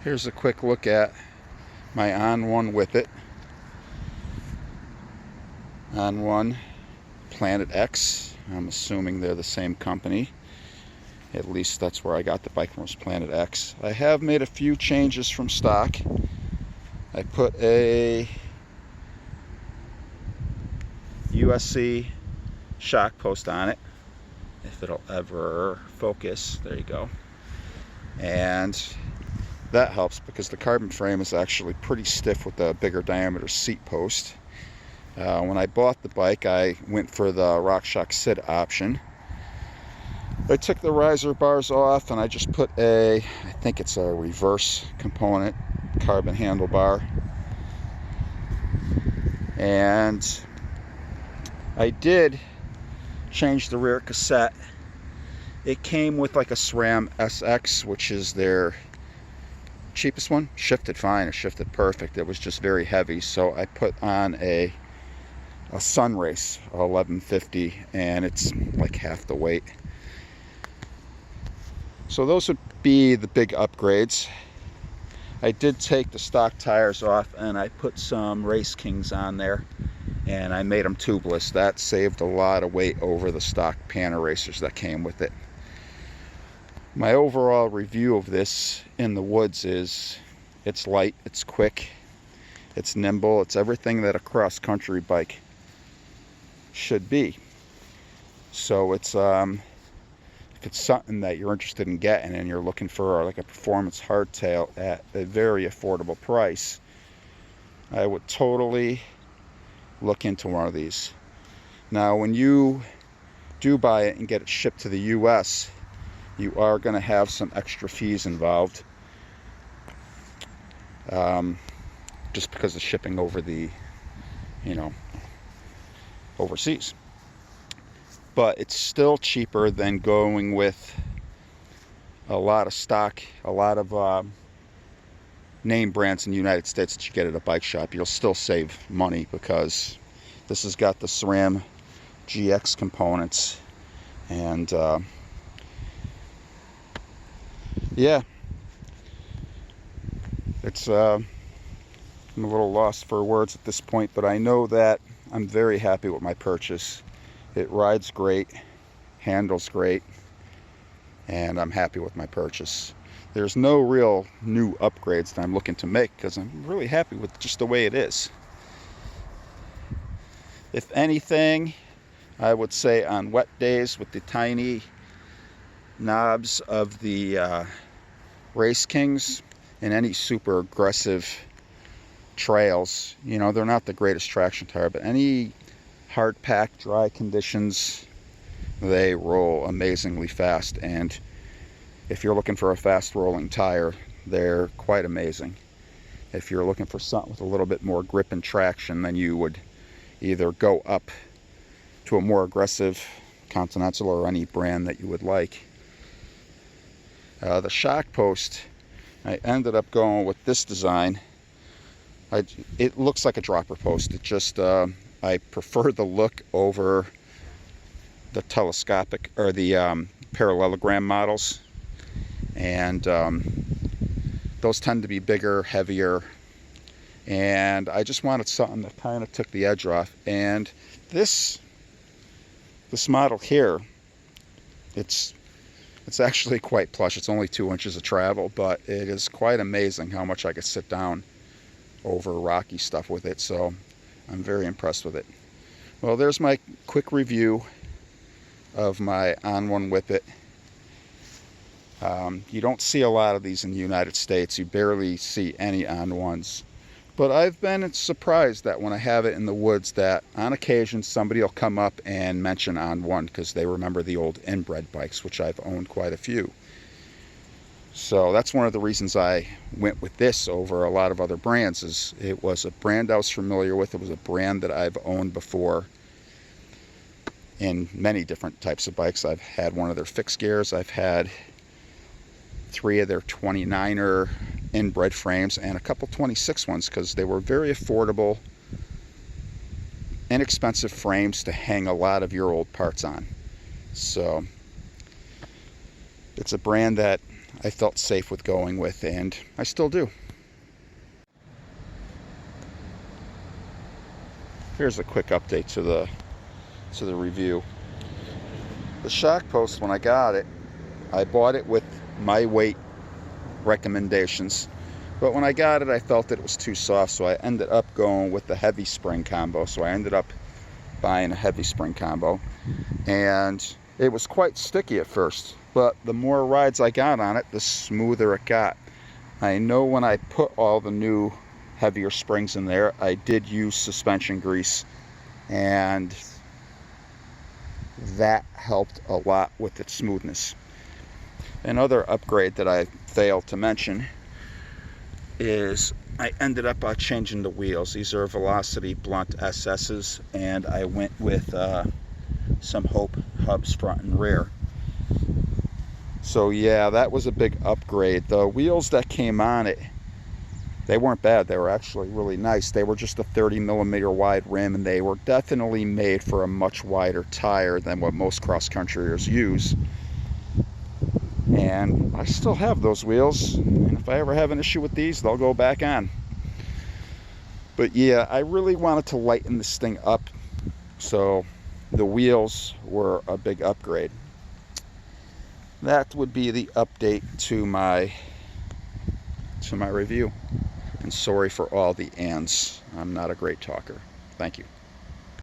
Here's a quick look at my On1 Whippet. On1 Planet X. I'm assuming they're the same company. At least that's where I got the bike from, was Planet X. I have made a few changes from stock. I put a USC shock post on it, if it'll ever focus. There you go. And that helps because the carbon frame is actually pretty stiff with the bigger diameter seat post. When I bought the bike, I went for the RockShox SID option. I took the riser bars off and I just put I think it's a reverse component carbon handlebar. And I did change the rear cassette. It came with like a SRAM SX, which is their cheapest one. Shifted fine, it shifted perfect. It was just very heavy, so I put on a Sunrace 1150, and it's like half the weight. So those would be the big upgrades. I did take the stock tires off and I put some Race Kings on there, and I made them tubeless. That saved a lot of weight over the stock Panther racers that came with it. My overall review of this in the woods is it's light, it's quick, it's nimble, it's everything that a cross-country bike should be. So it's if it's something that you're interested in getting and you're looking for like a performance hardtail at a very affordable price, I would totally look into one of these. Now when you do buy it and get it shipped to the US, you are going to have some extra fees involved, just because of shipping over the, overseas. But it's still cheaper than going with a lot of stock, a lot of name brands in the United States that you get at a bike shop. You'll still save money because this has got the SRAM GX components, and yeah, it's I'm a little lost for words at this point, but I know that I'm very happy with my purchase. It rides great, handles great, and I'm happy with my purchase. There's no real new upgrades that I'm looking to make because I'm really happy with just the way it is. If anything, I would say on wet days with the tiny knobs of the Race Kings and any super aggressive trails, they're not the greatest traction tire, but any hard pack, dry conditions, they roll amazingly fast. And if you're looking for a fast rolling tire, they're quite amazing. If you're looking for something with a little bit more grip and traction, then you would either go up to a more aggressive Continental or any brand that you would like. The shock post, I ended up going with this design. It looks like a dropper post. It just I prefer the look over the telescopic or the parallelogram models, and those tend to be bigger, heavier, and I just wanted something that kind of took the edge off. And this model here, it's actually quite plush. It's only 2 inches of travel, but it is quite amazing how much I could sit down over rocky stuff with it. So I'm very impressed with it. Well, there's my quick review of my On1 Whippet. You don't see a lot of these in the United States. You barely see any On1s. But I've been surprised that when I have it in the woods that on occasion somebody will come up and mention On1 because they remember the old inbred bikes, which I've owned quite a few. So that's one of the reasons I went with this over a lot of other brands. Is it was a brand I was familiar with. It was a brand that I've owned before in many different types of bikes. I've had one of their fixed gears. I've had 3 of their 29er inbred frames and a couple 26 ones because they were very affordable, inexpensive frames to hang a lot of your old parts on. So It's a brand that I felt safe with going with, and I still do. Here's a quick update to the review. The shock post, when I got it, I bought it with my weight recommendations, but when I got it I felt it was too soft, so I ended up going with the heavy spring combo. So I ended up buying a heavy spring combo, and it was quite sticky at first, but the more rides I got on it, the smoother it got. I know when I put all the new heavier springs in there, I did use suspension grease, and that helped a lot with its smoothness. Another upgrade that I failed to mention is I ended up changing the wheels. These are Velocity Blunt SS's, and I went with some Hope hubs front and rear. So yeah, that was a big upgrade. The wheels that came on it, they weren't bad. They were actually really nice. They were just a 30mm wide rim, and they were definitely made for a much wider tire than what most cross-countryers use. And I still have those wheels, and if I ever have an issue with these, they'll go back on. But yeah, I really wanted to lighten this thing up, so the wheels were a big upgrade. That would be the update to my review. And sorry for all the ands. I'm not a great talker. Thank you.